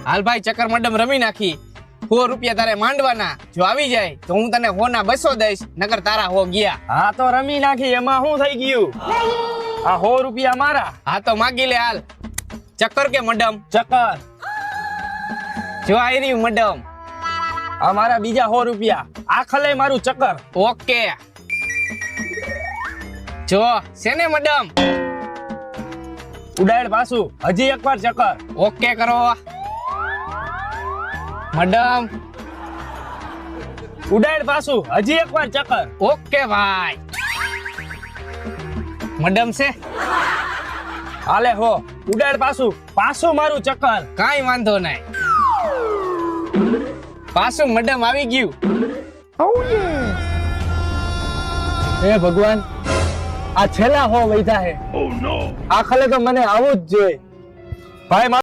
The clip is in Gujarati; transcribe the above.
હાલ ભાઈ ચક્કર મડમ રમી નાખી. 100 રૂપિયા તારે માંડવાના. જો આવી જાય તો હું તને 100 ના 200 દઈશ, નકર તારા 100 ગયા. હા તો રમી નાખી, એમાં શું થઈ ગયું? આ 100 રૂપિયા મારા. હા તો માગી લે હાલ. ચક્કર કે મડમ? ચક્કર. જો આવી રહ્યું મડમ. આ મારા બીજા 100 રૂપિયા. આ ખલે મારું ચક્કર. ઓકે. જો શેને મડમ? ઉડાડ પાછું, હજી એકવાર ચક્કર. ઓકે કરો મડમ. ઉડાડ પાછું, હજી એકવાર ચક્કર. ઓકે ભાઈ. મડમ છે? હાલે હો, ઉડાડ પાછું, પાછું મારું ચક્કર. કાઈ વાંધો નહીં. પાછું મડમ આવી ગયું. હે ભગવાન, આ છેલ્લા 100 વૈધા હે. આ ખલે તો મને આવું જ જોઈએ. ભાઈ